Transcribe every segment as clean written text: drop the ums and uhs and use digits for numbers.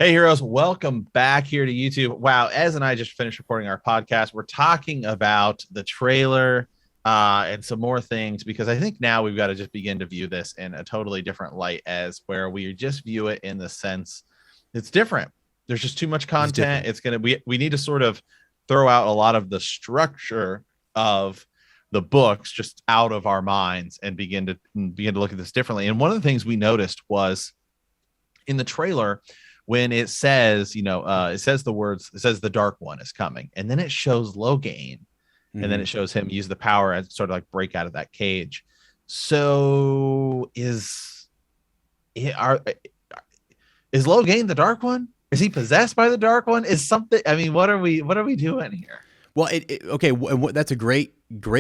Hey, heroes, welcome back here to YouTube. Wow, Ez and I just finished recording our podcast. We're talking about the trailer and some more things because I think now we've got to just begin to view this in a totally different light, as where we just view it in the sense it's different. There's just too much content. It's going to we need to sort of throw out a lot of the structure of the books just out of our minds and begin to look at this differently. And one of the things we noticed was in the trailer, when it says, it says the words, it says the Dark One is coming, and then it shows Logain, and then it shows him use the power and sort of like break out of that cage. So is Logain the Dark One? Is he possessed by the Dark One? Is something? I mean, what are we doing here? Well, okay, that's a great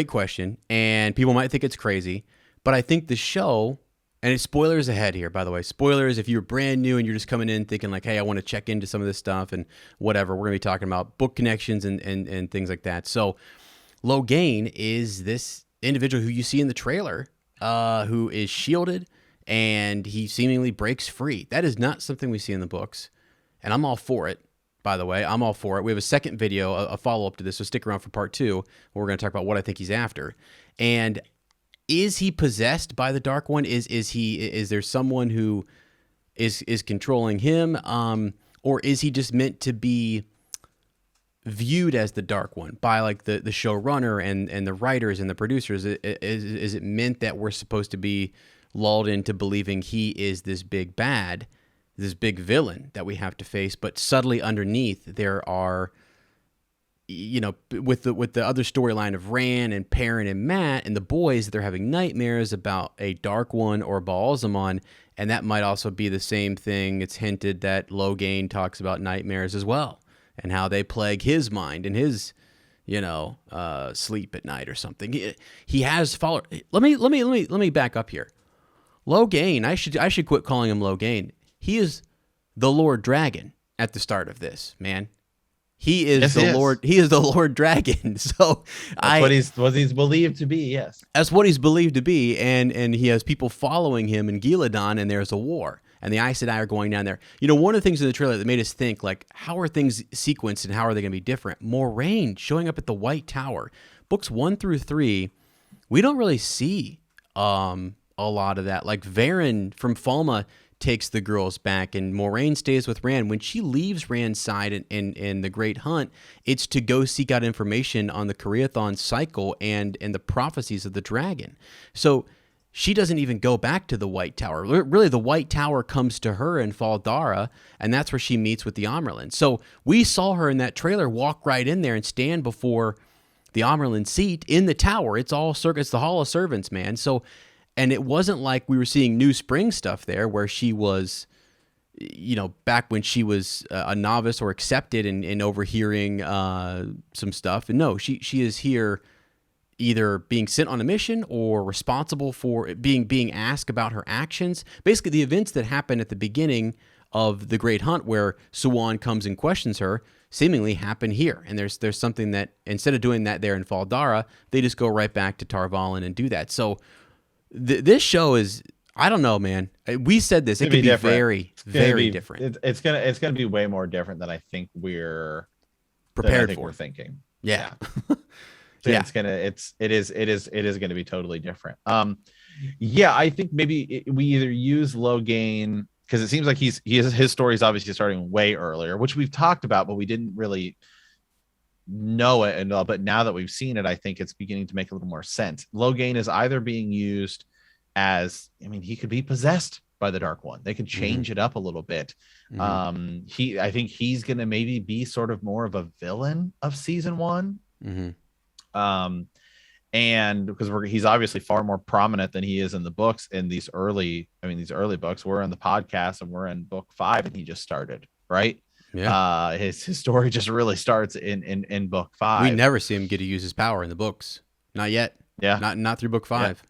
question, and people might think it's crazy, but I think the show. And it's spoilers ahead here, by the way. Spoilers, if you're brand new and you're just coming in thinking like, hey, I want to check into some of this stuff and whatever, we're going to be talking about book connections and things like that. So Logain is this individual who you see in the trailer who is shielded, and he seemingly breaks free. That is not something we see in the books, and I'm all for it, by the way. I'm all for it. We have a second video, a follow-up to this, so stick around for part 2, where we're going to talk about what I think he's after. And is he possessed by the Dark One? Is there someone who is controlling him, or is he just meant to be viewed as the Dark One by like the showrunner and the writers and the producers? Is it meant that we're supposed to be lulled into believing he is this big bad, this big villain that we have to face, but subtly underneath there are, with the other storyline of Rand and Perrin and Mat and the boys, they're having nightmares about a Dark One or Baalzamon, and that might also be the same thing. It's hinted that Logain talks about nightmares as well and how they plague his mind and his, sleep at night or something. He has followed. Let me back up here. Logain, I should quit calling him Logain. He is the Lord Dragon at the start of this, man. He is the Lord. He is the Lord Dragon. So that's what he's believed to be. Yes, that's what he's believed to be, and he has people following him in Gillidan, and there's a war, and the Aes Sedai are going down there. One of the things in the trailer that made us think, like, how are things sequenced and how are they going to be different? Moiraine showing up at the White Tower. Books 1 through 3, we don't really see a lot of that. Like Varen from Falma takes the girls back, and Moiraine stays with Rand. When she leaves Rand's side in the Great Hunt, it's to go seek out information on the Koreathon cycle and the prophecies of the dragon. So she doesn't even go back to the White Tower. Really, the White Tower comes to her in Fal Dara, and that's where she meets with the Amyrlin. So we saw her in that trailer walk right in there and stand before the Amyrlin seat in the tower. It's the Hall of Servants, man. So. And it wasn't like we were seeing New Spring stuff there where she was, back when she was a novice or accepted and overhearing some stuff. And no, she is here either being sent on a mission or responsible for being asked about her actions. Basically, the events that happened at the beginning of the Great Hunt where Siuan comes and questions her seemingly happen here. And there's something that instead of doing that there in Fal Dara, they just go right back to Tar Valon and do that. So this show is, I don't know, man. We said this. It could be very, very different. It's gonna be way more different than I think we're prepared for. We're thinking. Yeah. Yeah. It is gonna be totally different. I think maybe we either use Logain because it seems like his story is obviously starting way earlier, which we've talked about, but we didn't really know it and all. But now that we've seen it, I think it's beginning to make a little more sense. Logain is either being used as, he could be possessed by the Dark One. They could change it up a little bit. I think he's gonna maybe be sort of more of a villain of season 1. And because he's obviously far more prominent than he is in the books in these early books. We're in the podcast and we're in book 5 and he just started, right? Yeah. His story just really starts in book 5. We never see him get to use his power in the books. Not yet. Yeah. Not through book 5.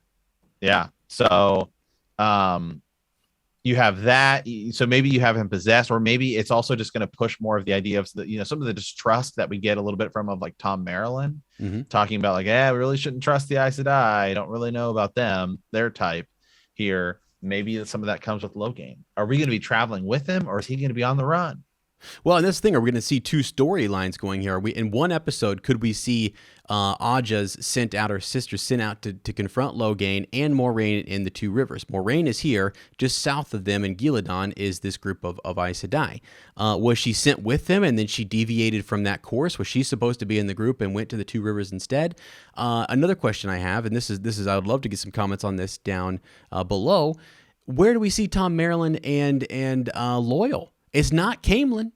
Yeah. So you have that. So maybe you have him possessed, or maybe it's also just going to push more of the idea of some of the distrust that we get a little bit from of like Tom Maryland talking about like, we really shouldn't trust the Aes Sedai. I don't really know about them, their type here. maybe some of that comes with Logain. Are we going to be traveling with him, or is he going to be on the run? Well, and this thing, are we going to see two storylines going here? Are we in one episode? Could we see Aja's sent out, her sister sent out to confront Logain and Moiraine in the Two Rivers? Moiraine is here, just south of them, and Gillidan is this group of Aes Sedai. Was she sent with them, and then she deviated from that course? Was she supposed to be in the group and went to the Two Rivers instead? Another question I have, and this is I would love to get some comments on this down below. Where do we see Tom Maryland and Loyal? It's not Caemlyn.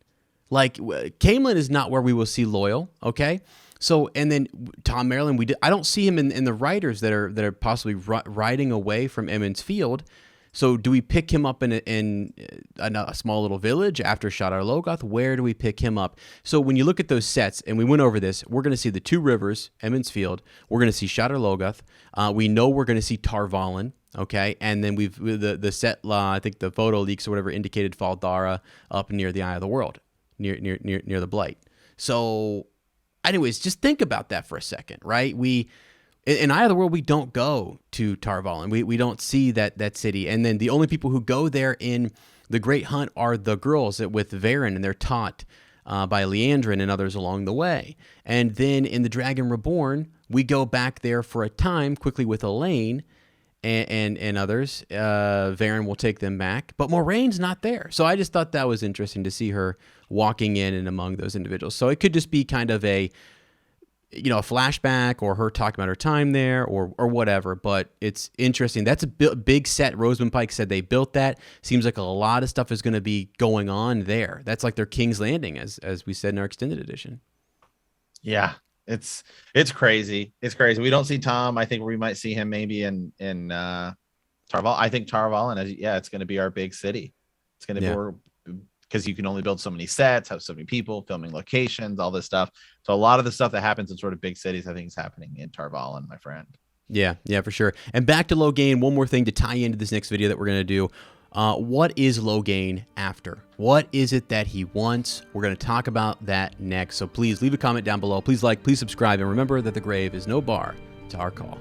Like, Caemlyn is not where we will see Loyal, okay? So, and then Tom Maryland, I don't see him in the riders that are possibly riding away from Emond's Field. So do we pick him up in a small little village after Shadar Logoth? Where do we pick him up? So when you look at those sets, and we went over this, we're going to see the Two Rivers, Emond's Field. We're going to see Shadar Logoth. We know we're going to see Tar Valon. Okay, and then the set, I think the photo leaks or whatever indicated Fal Dara up near the Eye of the World, near the Blight. So, anyways, just think about that for a second, right? In Eye of the World, we don't go to Tar Valon. We don't see that city, and then the only people who go there in the Great Hunt are the girls with Varen, and they're taught by Leandrin and others along the way. And then in the Dragon Reborn, we go back there for a time quickly with Elaine. And others, Varen will take them back, but Moraine's not there. So I just thought that was interesting to see her walking in and among those individuals. So it could just be kind of a flashback, or her talking about her time there, or whatever. But it's interesting. That's a big set. Rosamund Pike said they built that. Seems like a lot of stuff is going to be going on there. That's like their King's Landing, as we said in our extended edition. Yeah. It's crazy. It's crazy. We don't see Tom. I think we might see him maybe in Tar Valon. I think Tar Valon, it's going to be our big city. It's going to be more, because you can only build so many sets, have so many people, filming locations, all this stuff. So a lot of the stuff that happens in sort of big cities, I think, is happening in Tar Valon, my friend. Yeah, for sure. And back to Logain, one more thing to tie into this next video that we're going to do. What is Logain after? What is it that he wants? We're going to talk about that next. So please leave a comment down below. Please like, please subscribe, and remember that the grave is no bar to our call.